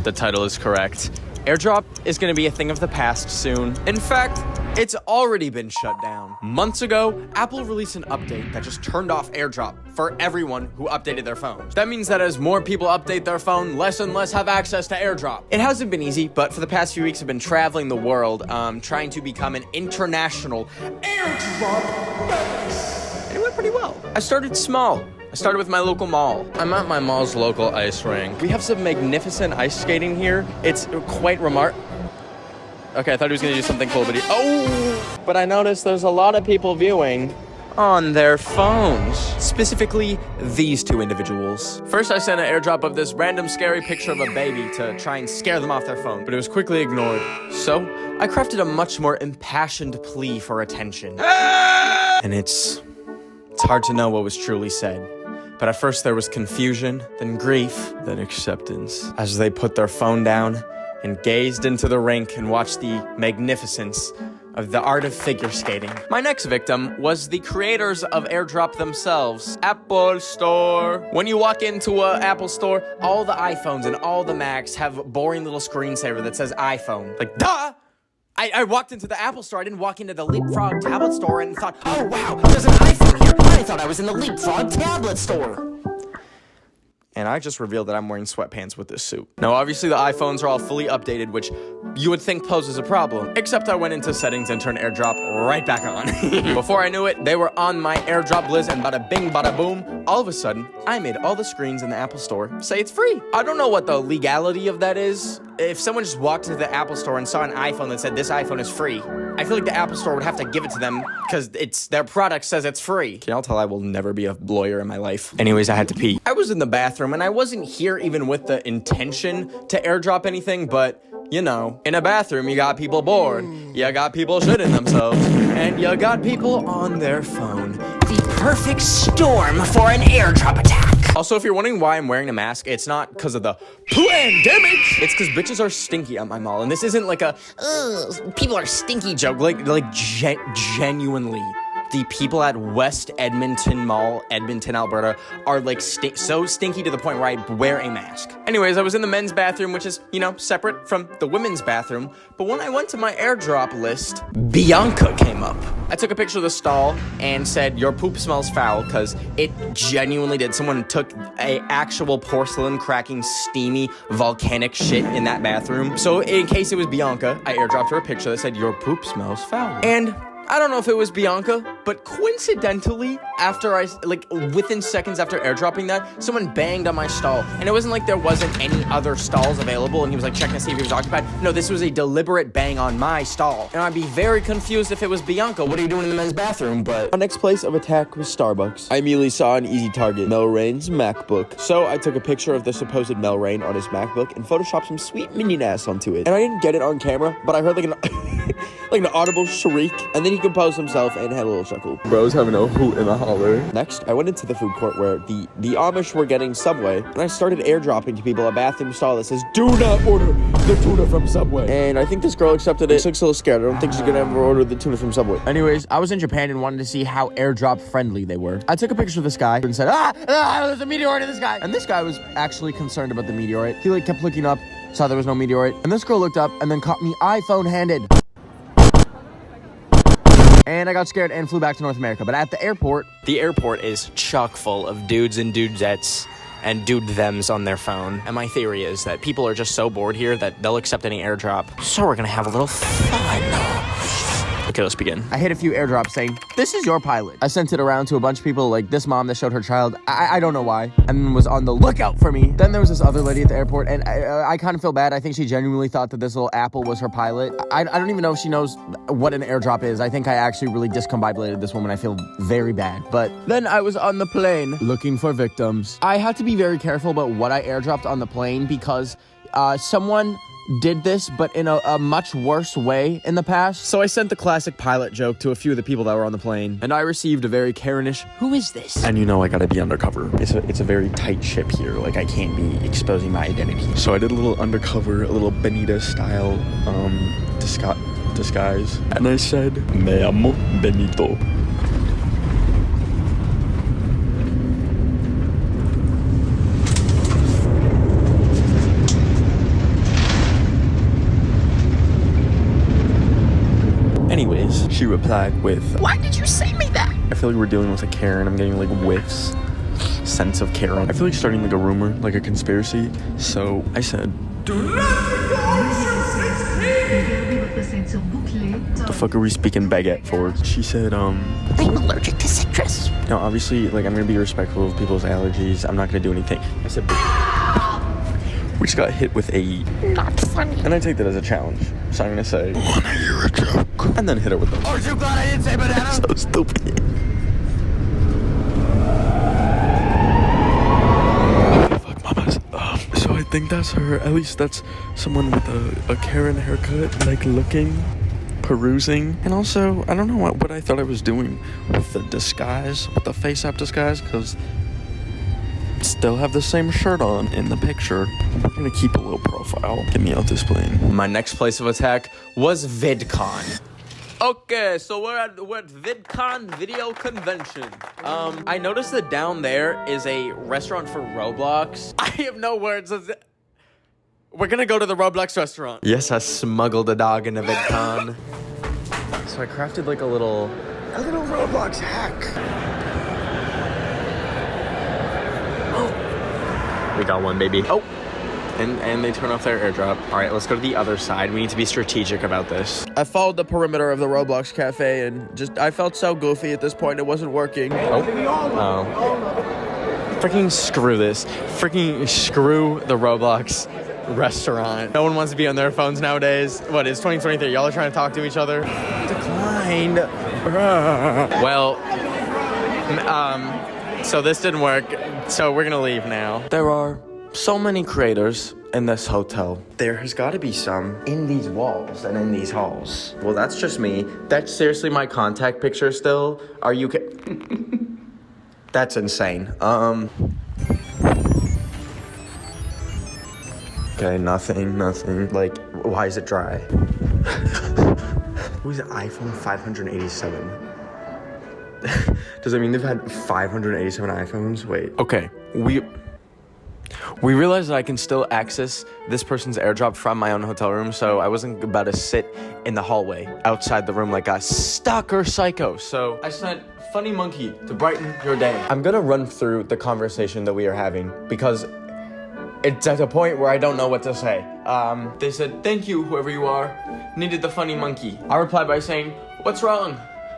The title is correct. Airdrop is going to be a thing of the past soon. In fact, it's already been shut down. Months ago, Apple released an update that just turned off airdrop for everyone who updated their phones. That means that as more people update their phone, less and less have access to airdrop. It hasn't been easy, but for the past few weeks I've been traveling the world, trying to become an international airdrop menace. And it went pretty well. I started small. I started with my local mall. I'm at my mall's local ice rink. We have some magnificent ice skating here. It's quite remarkable. Okay, I thought he was gonna do something cool, but but I noticed there's a lot of people viewing on their phones. Specifically, these two individuals. First, I sent an airdrop of this random scary picture of a baby to try and scare them off their phone, but it was quickly ignored. So, I crafted a much more impassioned plea for attention. And it's hard to know what was truly said. But at first there was confusion, then grief, then acceptance. As they put their phone down and gazed into the rink and watched the magnificence of the art of figure skating. My next victim was the creators of airdrop themselves, Apple Store. When you walk into an Apple Store, all the iPhones and all the Macs have a boring little screensaver that says iPhone. Like, duh! I walked into the Apple Store, I didn't walk into the Leapfrog tablet store and thought, oh wow, there's an iPhone here. I thought I was in the Leapfrog tablet store. And I just revealed that I'm wearing sweatpants with this suit. Now, obviously the iPhones are all fully updated, which you would think poses a problem. Except I went into settings and turned airdrop right back on. Before I knew it, they were on my airdrop list, and bada bing, bada boom, all of a sudden, I made all the screens in the Apple Store say it's free. I don't know what the legality of that is. If someone just walked into the Apple Store and saw an iPhone that said this iPhone is free, I feel like the Apple Store would have to give it to them because their product says it's free. Can y'all tell I will never be a lawyer in my life? Anyways, I had to pee. I was in the bathroom and I wasn't here even with the intention to airdrop anything, but you know, in a bathroom, you got people bored, you got people shitting themselves, and you got people on their phone. The perfect storm for an airdrop attack. Also, if you're wondering why I'm wearing a mask, it's not because of the pandemic. It's because bitches are stinky at my mall, and this isn't like a people are stinky joke. Genuinely. The people at West Edmonton Mall, Edmonton, Alberta, are like so stinky to the point where I wear a mask. Anyways, I was in the men's bathroom, which is, you know, separate from the women's bathroom. But when I went to my airdrop list, Bianca came up. I took a picture of the stall and said, your poop smells foul, because it genuinely did. Someone took a actual porcelain cracking, steamy, volcanic shit in that bathroom. So in case it was Bianca, I airdropped her a picture that said, your poop smells foul. And I don't know if it was Bianca, but coincidentally, within seconds after airdropping that, someone banged on my stall. And it wasn't like there wasn't any other stalls available and he was like checking to see if he was occupied. No, this was a deliberate bang on my stall. And I'd be very confused if it was Bianca. What are you doing in the men's bathroom? But our next place of attack was Starbucks. I immediately saw an easy target, Mel Rain's MacBook. So I took a picture of the supposed Mel Rain on his MacBook and photoshopped some sweet minion ass onto it. And I didn't get it on camera, but I heard like an audible shriek, and then he composed himself and had a little chuckle. Bro's having a hoot and a holler. Next, I went into the food court where the Amish were getting Subway, and I started airdropping to people a bathroom stall that says, do not order the tuna from Subway. And I think this girl accepted it. She looks a little scared. I don't think she's gonna ever order the tuna from Subway. Anyways, I was in Japan and wanted to see how airdrop friendly they were. I took a picture of this guy and said, there's a meteorite in this guy. And this guy was actually concerned about the meteorite. He kept looking up, saw there was no meteorite, and this girl looked up and then caught me iPhone handed. And I got scared and flew back to North America. But at the airport is chock full of dudes and dudettes and dude-thems on their phone. And my theory is that people are just so bored here that they'll accept any airdrop. So we're gonna have a little fun. Okay, let's begin. I hit a few airdrops saying, this is your pilot. I sent it around to a bunch of people, like this mom that showed her child. I don't know why. And was on the lookout for me. Then there was this other lady at the airport, and I kind of feel bad. I think she genuinely thought that this little apple was her pilot. I don't even know if she knows what an airdrop is. I think I actually really discombobulated this woman. I feel very bad. But then I was on the plane looking for victims. I had to be very careful about what I airdropped on the plane because someone did this, but in a much worse way in the past. So I sent the classic pilot joke to a few of the people that were on the plane, and I received a very Karenish, who is this? And you know I gotta be undercover. It's a very tight ship here. Like, I can't be exposing my identity. So I did a little undercover, a little Benita style disguise. And I said, me amo Benito. She replied with, "Why did you say me that?" I feel like we're dealing with a Karen. I'm getting like whiffs, sense of Karen. I feel like starting like a rumor, like a conspiracy. So I said, "Do not the fuck are we speaking baguette for?" She said, "I'm allergic to citrus." No, obviously, like, I'm gonna be respectful of people's allergies. I'm not gonna do anything. I said, we just got hit with a Not funny. and I take that as a challenge. So I'm gonna say, wanna hear a joke? And then hit her with the, Aren't you glad I didn't say banana? so stupid. Fuck mamas. So I think that's her. At least that's someone with a Karen haircut, like looking, perusing. And also, I don't know what I thought I was doing with the disguise, with the face app disguise, because still have the same shirt on in the picture. We're gonna keep a low profile. Get me out displaying. My next place of attack was VidCon. Okay, so we're at VidCon Video Convention. I noticed that down there is a restaurant for Roblox. I have no words. We're gonna go to the Roblox restaurant. Yes, I smuggled a dog into VidCon. So I crafted like a little Roblox hack. We got one, baby. Oh, and they turn off their airdrop. All right, let's go to the other side. We need to be strategic about this. I followed the perimeter of the Roblox cafe and I felt so goofy at this point. It wasn't working. Oh. Freaking screw this. Freaking screw the Roblox restaurant. No one wants to be on their phones nowadays. What, it's 2023. Y'all are trying to talk to each other? Declined. Well, so this didn't work. So we're gonna leave now. There are so many creators in this hotel. There has got to be some in these walls and in these halls. Well, that's just me. That's seriously my contact picture still. Are you That's insane. Okay, nothing. Like, why is it dry? Who's an iPhone 587? Does that mean they've had 587 iPhones? Wait. Okay, we realized that I can still access this person's airdrop from my own hotel room, so I wasn't about to sit in the hallway outside the room like a stalker psycho. So I sent Funny Monkey to brighten your day. I'm gonna run through the conversation that we are having because it's at a point where I don't know what to say. They said, "Thank you, whoever you are. Needed the funny monkey." I replied by saying, "What's wrong?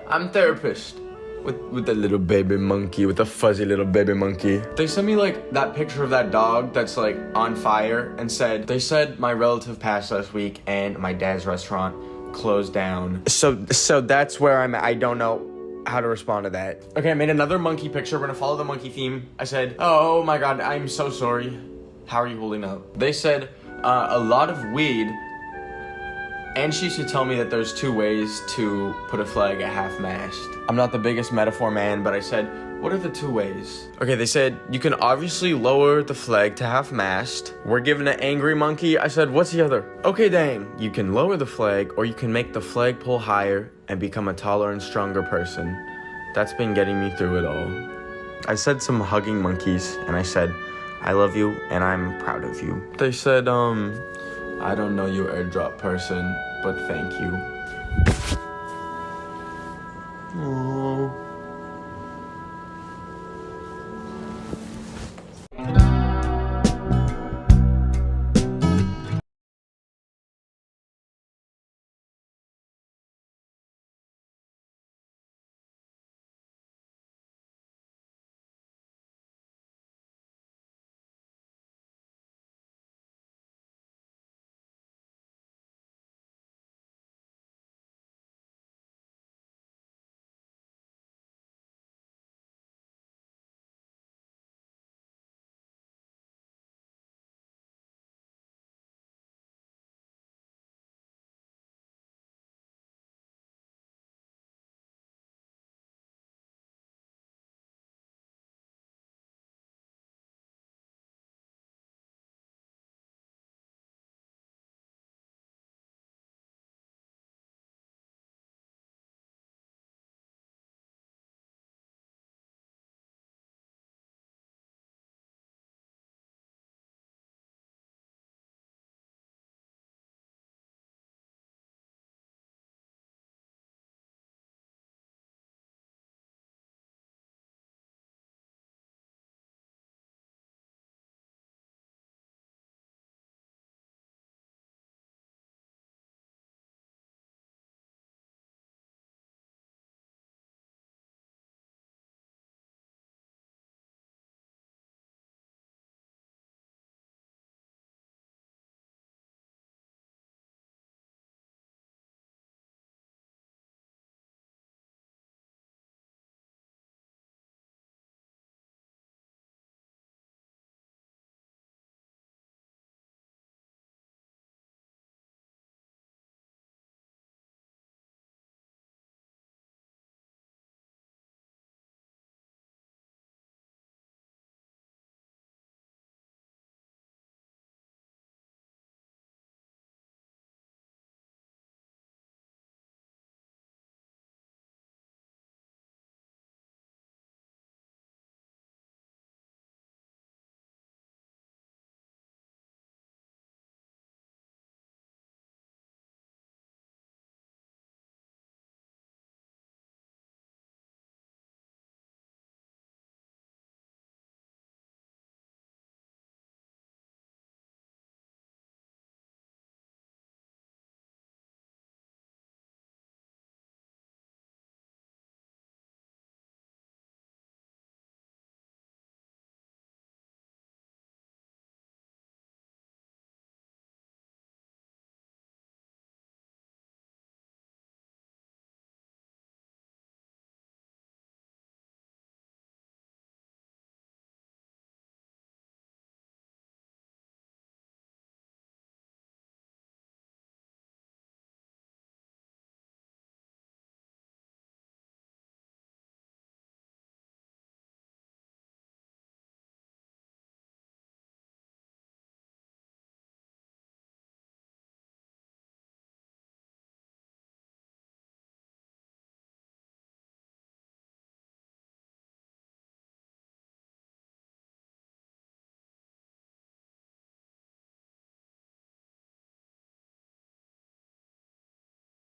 I'm therapist." With the little baby monkey, with the fuzzy little baby monkey. They sent me like that picture of that dog that's like on fire and they said my relative passed last week and my dad's restaurant closed down. So that's where I'm at. I don't know how to respond to that. Okay, I made another monkey picture. We're gonna follow the monkey theme. I said, "Oh my God, I'm so sorry. How are you holding up?" They said, a lot of weed. And she should tell me that there's 2 ways to put a flag at half-mast. I'm not the biggest metaphor man, but I said, what are the 2 ways? Okay, they said, you can obviously lower the flag to half-mast. We're giving an angry monkey. I said, what's the other? Okay, dang. You can lower the flag, or you can make the flagpole higher and become a taller and stronger person. That's been getting me through it all. I said some hugging monkeys, and I said, I love you, and I'm proud of you. They said, I don't know you airdrop person, but thank you.